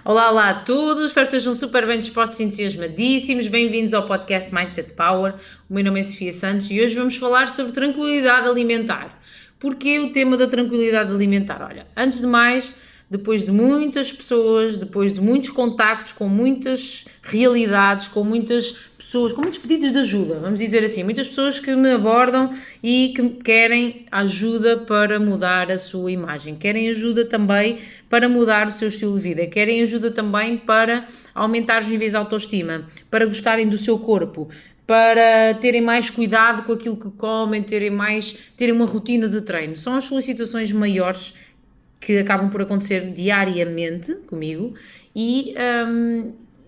Olá, olá a todos, espero que estejam super bem dispostos e entusiasmadíssimos. Bem-vindos ao podcast Mindset Power. O meu nome é Sofia Santos e hoje vamos falar sobre tranquilidade alimentar. Porquê o tema da tranquilidade alimentar? Olha, antes de mais, depois de muitas pessoas, depois de muitos contactos com muitas realidades, com muitas pessoas, com muitos pedidos de ajuda, vamos dizer assim, muitas pessoas que me abordam e que querem ajuda para mudar a sua imagem, querem ajuda também para mudar o seu estilo de vida, querem ajuda também para aumentar os níveis de autoestima, para gostarem do seu corpo, para terem mais cuidado com aquilo que comem, terem uma rotina de treino. São as solicitações maiores que acabam por acontecer diariamente comigo e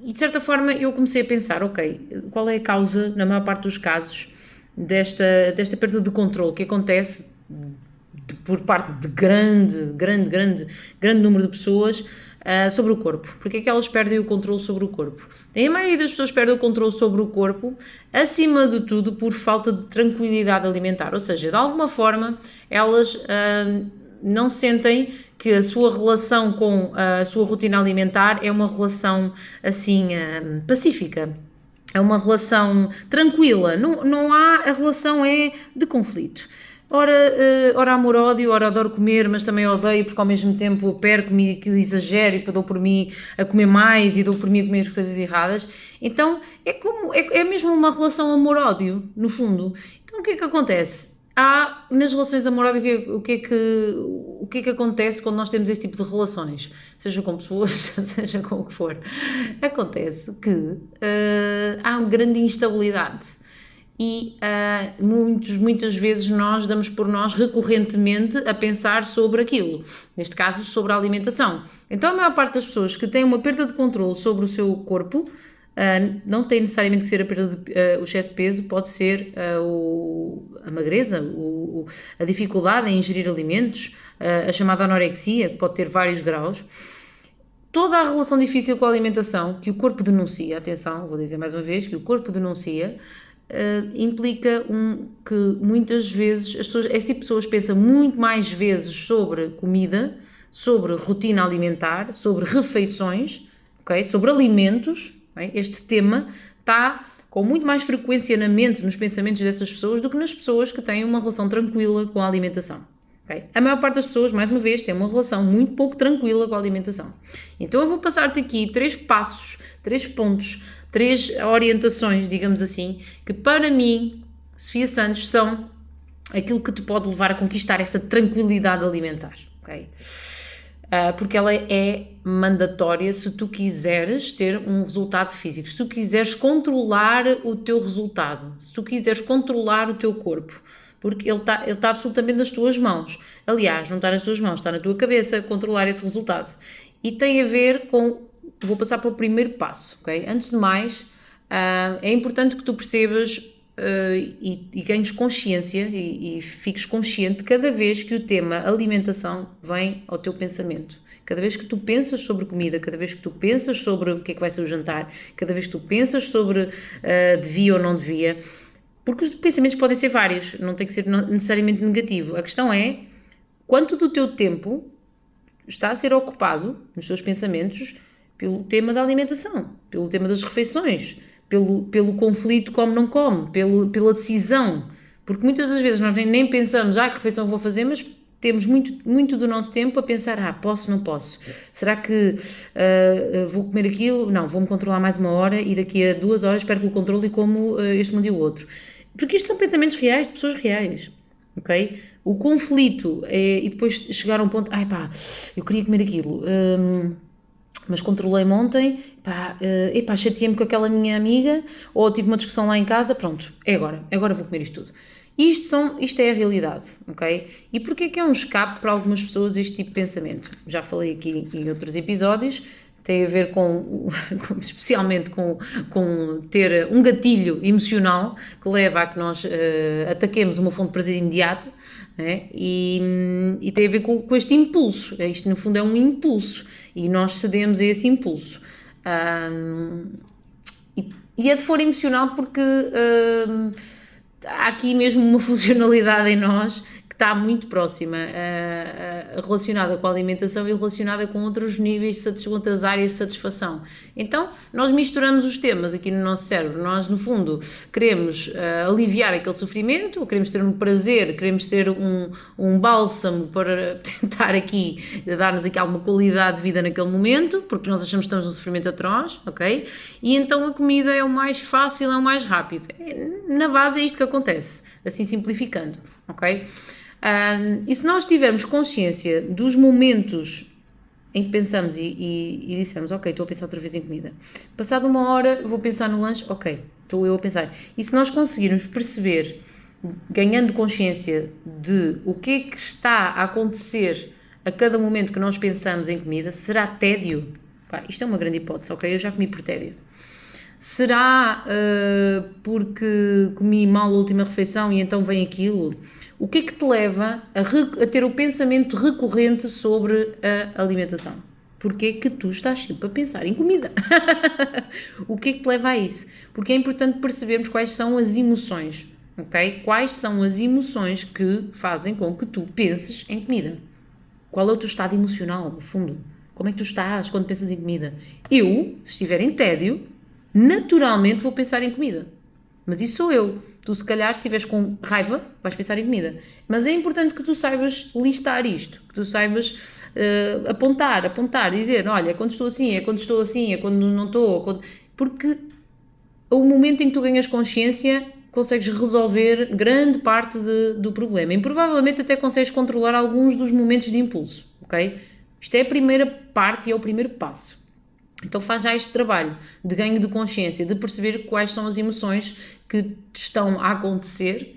de certa forma eu comecei a pensar, ok, qual é a causa, na maior parte dos casos, desta perda de controle que acontece por parte de grande número de pessoas sobre o corpo. Porque é que elas perdem o controle sobre o corpo? A maioria das pessoas perde o controle sobre o corpo, acima de tudo, por falta de tranquilidade alimentar. Ou seja, de alguma forma, elas não sentem que a sua relação com a sua rotina alimentar é uma relação, assim, pacífica. É uma relação tranquila. Não há... A relação é de conflito. Ora amor-ódio, ora adoro comer, mas também odeio porque ao mesmo tempo perco-me e exagero e dou por mim a comer mais e dou por mim a comer as coisas erradas. Então é mesmo uma relação amor-ódio, no fundo. Então o que é que acontece? Nas relações amor-ódio, o que é que acontece quando nós temos esse tipo de relações? Seja com pessoas, seja com o que for. Acontece que há uma grande instabilidade. E muitas vezes nós damos por nós recorrentemente a pensar sobre aquilo, neste caso sobre a alimentação. Então a maior parte das pessoas que têm uma perda de controle sobre o seu corpo, não tem necessariamente que ser a perda o excesso de peso, pode ser a magreza, a dificuldade em ingerir alimentos, a chamada anorexia, que pode ter vários graus. Toda a relação difícil com a alimentação que o corpo denuncia, atenção, vou dizer mais uma vez, que o corpo denuncia, implica que muitas vezes essas pessoas pensam muito mais vezes sobre comida, sobre rotina alimentar, sobre refeições, okay? Sobre alimentos. Okay? Este tema está com muito mais frequência na mente, nos pensamentos dessas pessoas do que nas pessoas que têm uma relação tranquila com a alimentação. Okay? A maior parte das pessoas, mais uma vez, tem uma relação muito pouco tranquila com a alimentação. Então eu vou passar-te aqui 3 passos, 3 pontos, 3 orientações, digamos assim, que para mim, Sofia Santos, são aquilo que te pode levar a conquistar esta tranquilidade alimentar, ok? Porque ela é mandatória se tu quiseres ter um resultado físico, se tu quiseres controlar o teu resultado, se tu quiseres controlar o teu corpo, porque ele está absolutamente nas tuas mãos. Aliás, não está nas tuas mãos, está na tua cabeça controlar esse resultado. E tem a ver com... Vou passar para o primeiro passo, ok? Antes de mais, é importante que tu percebas e ganhes consciência e fiques consciente cada vez que o tema alimentação vem ao teu pensamento. Cada vez que tu pensas sobre comida, cada vez que tu pensas sobre o que é que vai ser o jantar, cada vez que tu pensas sobre devia ou não devia, porque os pensamentos podem ser vários, não tem que ser necessariamente negativo. A questão é quanto do teu tempo está a ser ocupado nos teus pensamentos pelo tema da alimentação, pelo tema das refeições, pelo conflito come-não come, pela decisão. Porque muitas das vezes nós nem pensamos, que refeição vou fazer, mas temos muito do nosso tempo a pensar, posso, não posso. Será que vou comer aquilo? Não, vou-me controlar mais 1 hora e daqui a 2 horas perco o controle e como este um dia o outro. Porque isto são pensamentos reais de pessoas reais, ok? O conflito e depois chegar a um ponto, eu queria comer aquilo, mas controlei-me ontem, chateei-me com aquela minha amiga, ou tive uma discussão lá em casa, pronto, é agora vou comer isto tudo. Isto é a realidade, ok? E porquê é que é um escape para algumas pessoas este tipo de pensamento? Já falei aqui em outros episódios, tem a ver especialmente com ter um gatilho emocional que leva a que nós ataquemos uma fonte de prazer imediato, né? E tem a ver com este impulso. Isto no fundo é um impulso e nós cedemos a esse impulso. E é de fora emocional porque há aqui mesmo uma funcionalidade em nós que está muito próxima, relacionada com a alimentação e relacionada com outros níveis, com outras áreas de satisfação. Então, nós misturamos os temas aqui no nosso cérebro. Nós, no fundo, queremos aliviar aquele sofrimento, queremos ter um prazer, queremos ter um bálsamo para tentar aqui, dar-nos aqui alguma qualidade de vida naquele momento, porque nós achamos que estamos num sofrimento atroz, ok? E então a comida é o mais fácil, é o mais rápido. Na base é isto que acontece, assim simplificando, ok? E se nós tivermos consciência dos momentos em que pensamos e dissermos, ok, estou a pensar outra vez em comida, passado uma hora vou pensar no lanche, ok, estou eu a pensar, e se nós conseguirmos perceber, ganhando consciência de o que é que está a acontecer a cada momento que nós pensamos em comida, será tédio? Pá, isto é uma grande hipótese, ok, eu já comi por tédio. Será porque comi mal a última refeição e então vem aquilo? O que é que te leva a ter o pensamento recorrente sobre a alimentação? Porque é que tu estás sempre a pensar em comida? O que é que te leva a isso? Porque é importante percebermos quais são as emoções, ok? Quais são as emoções que fazem com que tu penses em comida? Qual é o teu estado emocional, no fundo? Como é que tu estás quando pensas em comida? Eu, se estiver em tédio, naturalmente vou pensar em comida. Mas isso sou eu. Tu, se calhar, se estiveres com raiva, vais pensar em comida. Mas é importante que tu saibas listar isto, que tu saibas apontar, dizer, olha, é quando estou assim, é quando estou assim, é quando não estou, porque o momento em que tu ganhas consciência, consegues resolver grande parte do problema. E provavelmente até consegues controlar alguns dos momentos de impulso, ok? Isto é a primeira parte e é o primeiro passo. Então faz já este trabalho de ganho de consciência, de perceber quais são as emoções que estão a acontecer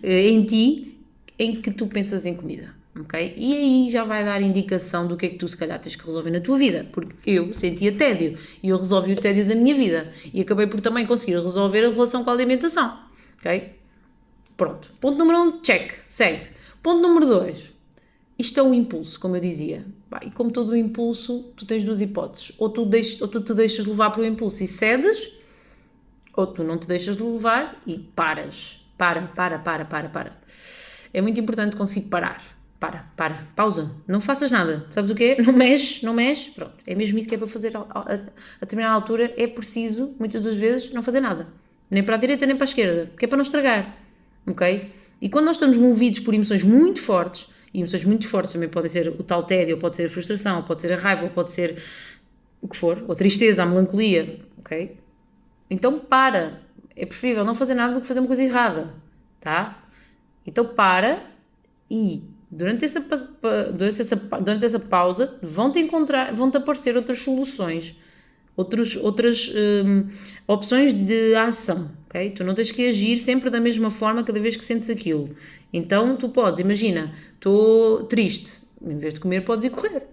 em ti, em que tu pensas em comida, ok? E aí já vai dar indicação do que é que tu se calhar tens que resolver na tua vida, porque eu sentia tédio e eu resolvi o tédio da minha vida e acabei por também conseguir resolver a relação com a alimentação, ok? Pronto, ponto número 1, check, segue. Ponto número 2, isto é um impulso, como eu dizia. E como todo o impulso, tu tens duas hipóteses. Ou tu te deixas levar para o impulso e cedes, ou tu não te deixas de levar e paras. Para. É muito importante conseguir parar. Para. Pausa. Não faças nada. Sabes o quê? Não mexes. Pronto. É mesmo isso que é para fazer a determinada altura. É preciso, muitas das vezes, não fazer nada. Nem para a direita, nem para a esquerda. Porque é para não estragar. Ok? E quando nós estamos movidos por emoções muito fortes, e emoções muito fortes também podem ser o tal tédio, ou pode ser a frustração, ou pode ser a raiva, ou pode ser o que for, ou a tristeza, a melancolia, ok? Então para. É preferível não fazer nada do que fazer uma coisa errada, tá? Então para e durante essa pausa vão-te aparecer outras soluções, outras opções de ação, ok? Tu não tens que agir sempre da mesma forma cada vez que sentes aquilo. Então tu podes, imagina, estou triste, em vez de comer podes ir correr,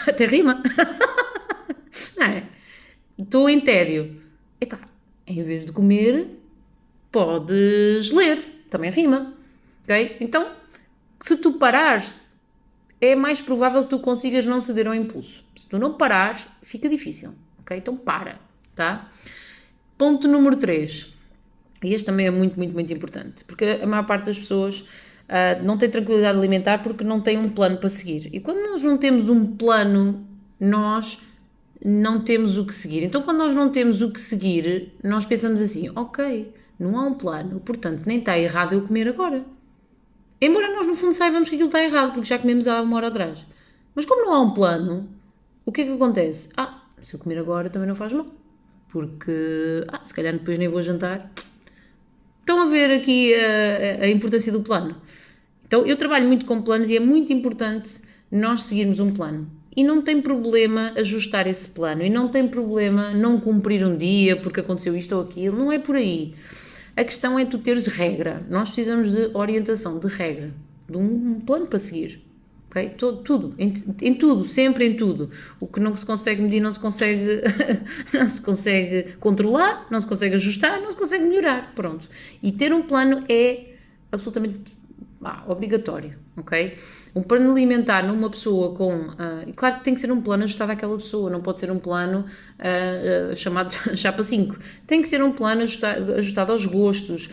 até rima, não é? Estou em tédio, epá, em vez de comer podes ler, também rima, ok? Então, se tu parares, é mais provável que tu consigas não ceder ao impulso. Se tu não parares, fica difícil, ok? Então para, tá? Ponto número 3, e este também é muito, muito, muito importante, porque a maior parte das pessoas não tem tranquilidade alimentar porque não tem um plano para seguir. E quando nós não temos um plano, nós não temos o que seguir. Então, quando nós não temos o que seguir, nós pensamos assim, ok, não há um plano, portanto, nem está errado eu comer agora. Embora nós, no fundo, saibamos que aquilo está errado, porque já comemos há uma hora atrás. Mas como não há um plano, o que é que acontece? Se eu comer agora também não faz mal. Porque, se calhar depois nem vou jantar. Estão a ver aqui a importância do plano. Então, eu trabalho muito com planos e é muito importante nós seguirmos um plano. E não tem problema ajustar esse plano. E não tem problema não cumprir um dia porque aconteceu isto ou aquilo. Não é por aí. A questão é tu teres regra. Nós precisamos de orientação, de regra. De um plano para seguir. Okay? Tudo. Em tudo. Sempre em tudo. O que não se consegue medir não se consegue, não se consegue controlar, não se consegue ajustar, não se consegue melhorar. Pronto. E ter um plano é absolutamente obrigatório, ok? Um plano alimentar numa pessoa com... claro que tem que ser um plano ajustado àquela pessoa, não pode ser um plano chamado chapa 5. Tem que ser um plano ajustado aos gostos,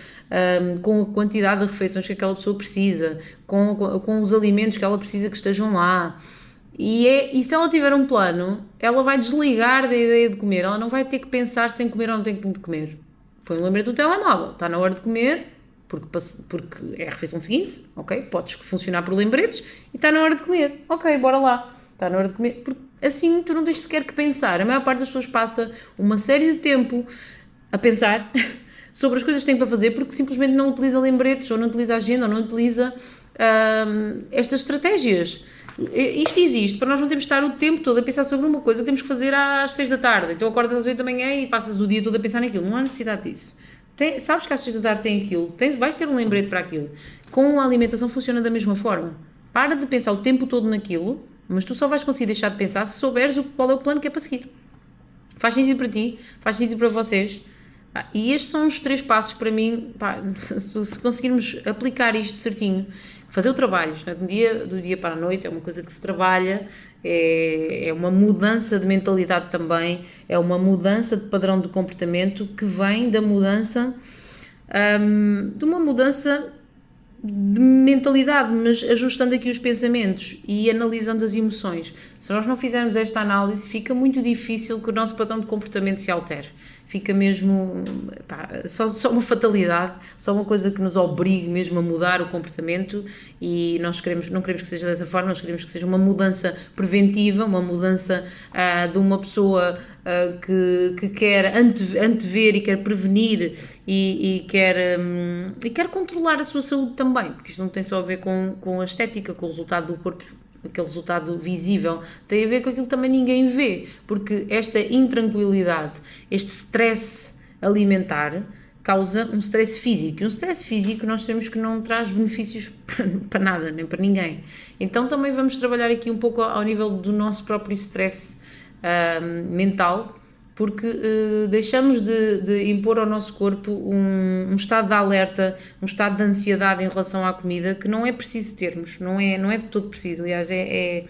com a quantidade de refeições que aquela pessoa precisa, com os alimentos que ela precisa que estejam lá. E se ela tiver um plano, ela vai desligar da ideia de comer, ela não vai ter que pensar se tem que comer ou não tem que comer. Põe um lembrete do telemóvel, está na hora de comer, porque é a refeição seguinte, ok? Podes funcionar por lembretes e está na hora de comer, ok, bora lá, está na hora de comer, porque assim tu não tens sequer que pensar. A maior parte das pessoas passa uma série de tempo a pensar sobre as coisas que têm para fazer porque simplesmente não utiliza lembretes, ou não utiliza agenda, ou não utiliza estas estratégias. Isto existe para nós não termos de estar o tempo todo a pensar sobre uma coisa que temos que fazer às 6 da tarde, então acordas às 8 da manhã e passas o dia todo a pensar naquilo, não há necessidade disso. Sabes que às 6 da tarde tem aquilo, vais ter um lembrete para aquilo. Com a alimentação funciona da mesma forma. Para de pensar o tempo todo naquilo, mas tu só vais conseguir deixar de pensar se souberes qual é o plano que é para seguir. Faz sentido para ti, faz sentido para vocês. E estes são os 3 passos para mim, se conseguirmos aplicar isto certinho, fazer o trabalho, do dia para a noite, é uma coisa que se trabalha, é uma mudança de mentalidade também, é uma mudança de padrão de comportamento que vem da mudança, de uma mudança de mentalidade, mas ajustando aqui os pensamentos e analisando as emoções. Se nós não fizermos esta análise, fica muito difícil que o nosso padrão de comportamento se altere. Fica mesmo só uma fatalidade, só uma coisa que nos obrigue mesmo a mudar o comportamento, e nós não queremos que seja dessa forma, nós queremos que seja uma mudança preventiva, uma mudança de uma pessoa que quer antever e quer prevenir e quer controlar a sua saúde também, porque isto não tem só a ver com a estética, com o resultado do corpo, aquele resultado visível, tem a ver com aquilo que também ninguém vê, porque esta intranquilidade, este stress alimentar causa um stress físico, e um stress físico nós sabemos que não traz benefícios para nada, nem para ninguém. Então também vamos trabalhar aqui um pouco ao nível do nosso próprio stress mental, porque deixamos de impor ao nosso corpo um estado de alerta, um estado de ansiedade em relação à comida que não é preciso termos, não é de todo preciso, aliás, é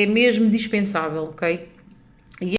mesmo dispensável, ok?